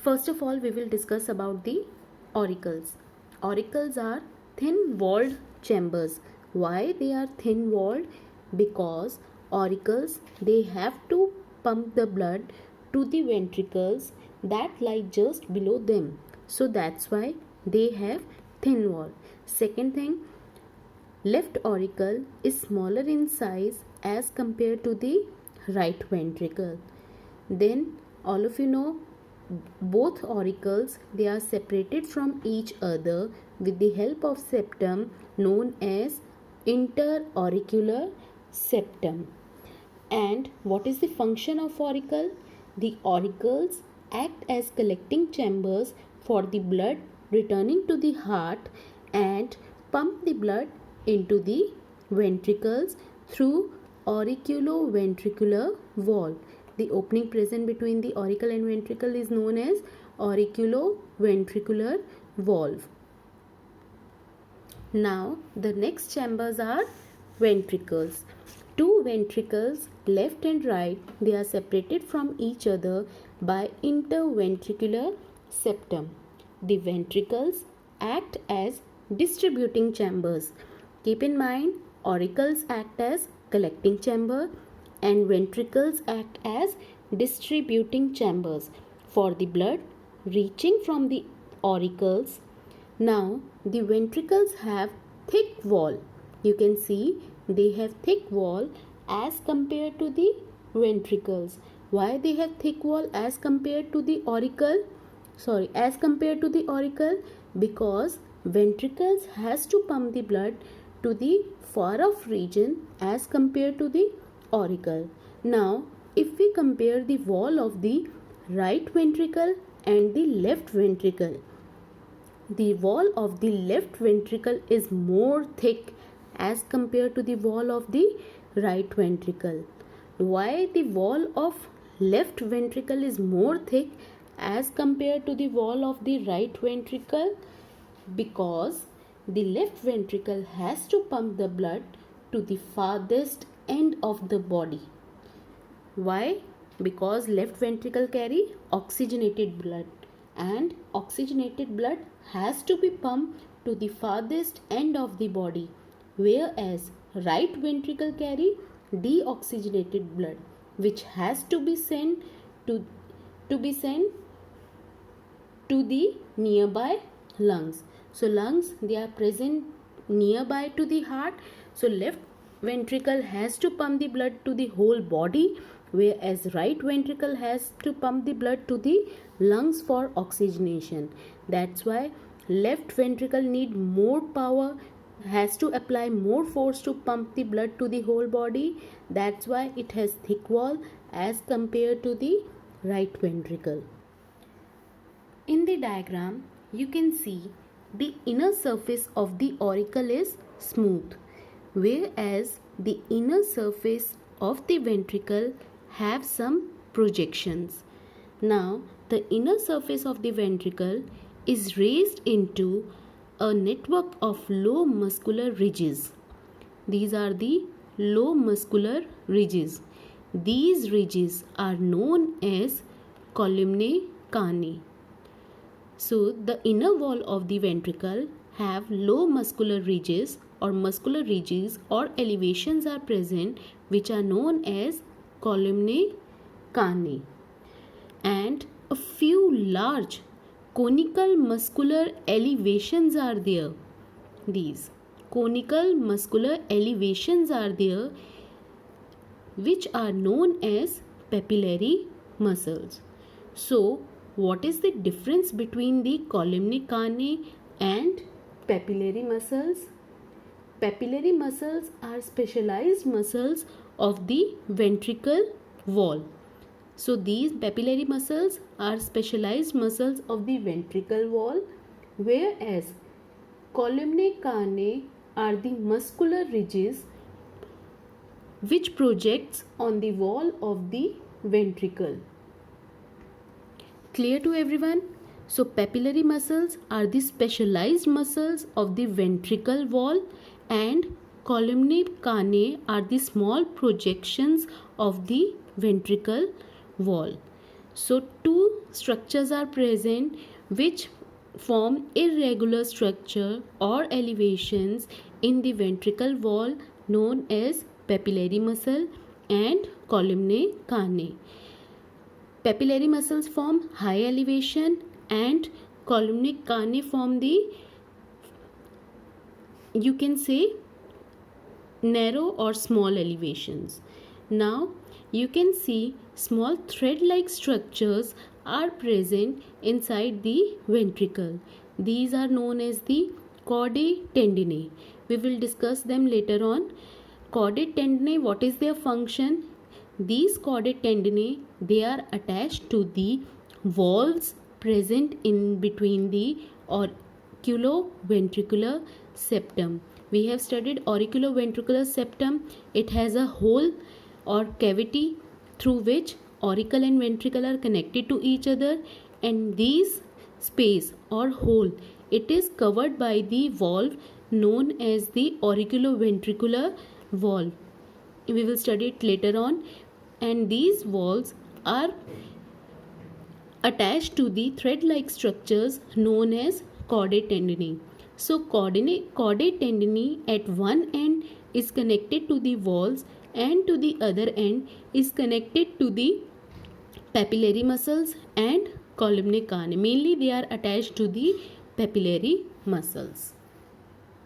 First of all, we will discuss about the auricles. Auricles are thin-walled chambers. Why they are thin-walled? Because auricles, they have to pump the blood to the ventricles that lie just below them. So that's why they have thin wall. Second thing, left auricle is smaller in size as compared to the right ventricle. Then all of you know, both auricles, they are separated from each other with the help of septum known as interauricular septum. And what is the function of auricle? The auricles act as collecting chambers for the blood returning to the heart and pump the blood into the ventricles through auriculoventricular valve. The opening present between the auricle and ventricle is known as auriculoventricular valve. Now the next chambers are ventricles. Two ventricles, left and right, they are separated from each other by interventricular septum. The ventricles act as distributing chambers. Keep in mind, auricles act as collecting chamber and ventricles act as distributing chambers for the blood reaching from the auricles. Now the ventricles have thick wall. You can see they have thick wall as compared to the ventricles. Why they have thick wall as compared to the auricle? As compared to the auricle, because ventricles has to pump the blood to the far off region as compared to the auricle. Now if we compare the wall of the right ventricle and the left ventricle, the wall of the left ventricle is more thick as compared to the wall of the right ventricle. Why the wall of left ventricle is more thick as compared to the wall of the right ventricle? Because the left ventricle has to pump the blood to the farthest end of the body. Why? Because left ventricle carry oxygenated blood and oxygenated blood has to be pumped to the farthest end of the body, whereas right ventricle carry deoxygenated blood which has to be sent to the nearby lungs. So lungs, they are present nearby to the heart. So left ventricle has to pump the blood to the whole body, whereas right ventricle has to pump the blood to the lungs for oxygenation. That's why left ventricle need more power, has to apply more force to pump the blood to the whole body. That's why it has thick wall as compared to the right ventricle. In the diagram, you can see the inner surface of the auricle is smooth, whereas the inner surface of the ventricle have some projections. Now, the inner surface of the ventricle is raised into a network of low muscular ridges. These are the low muscular ridges. These ridges are known as columnae carneae. So the inner wall of the ventricle have low muscular ridges or elevations are present which are known as columnae carneae, and a few large conical muscular elevations are there. These conical muscular elevations are there which are known as papillary muscles. So what is the difference between the columnae carneae and papillary muscles? Papillary muscles are specialized muscles of the ventricle wall. So these papillary muscles are specialized muscles of the ventricle wall, whereas columnae carneae are the muscular ridges which projects on the wall of the ventricle. Clear to everyone? So papillary muscles are the specialized muscles of the ventricle wall and columnae carneae are the small projections of the ventricle wall. So two structures are present which form irregular structure or elevations in the ventricle wall known as papillary muscle and columnae carneae. Papillary muscles form high elevation and columnae carneae form the, you can say, narrow or small elevations. Now you can see small thread-like structures are present inside the ventricle. These are known as the chordae tendineae. We will discuss them later on. Chordae tendineae, what is their function? These chordae tendineae, they are attached to the valves present in between the auriculoventricular septum. We have studied auriculoventricular septum. It has a hole or cavity through which auricle and ventricle are connected to each other, and these space or hole, it is covered by the valve known as the auriculoventricular valve. We will study it later on, and these valves are attached to the thread-like structures known as chordae tendineae. So chordae tendineae at one end is connected to the valves and to the other end is connected to the papillary muscles and columnae carneae. Mainly they are attached to the papillary muscles.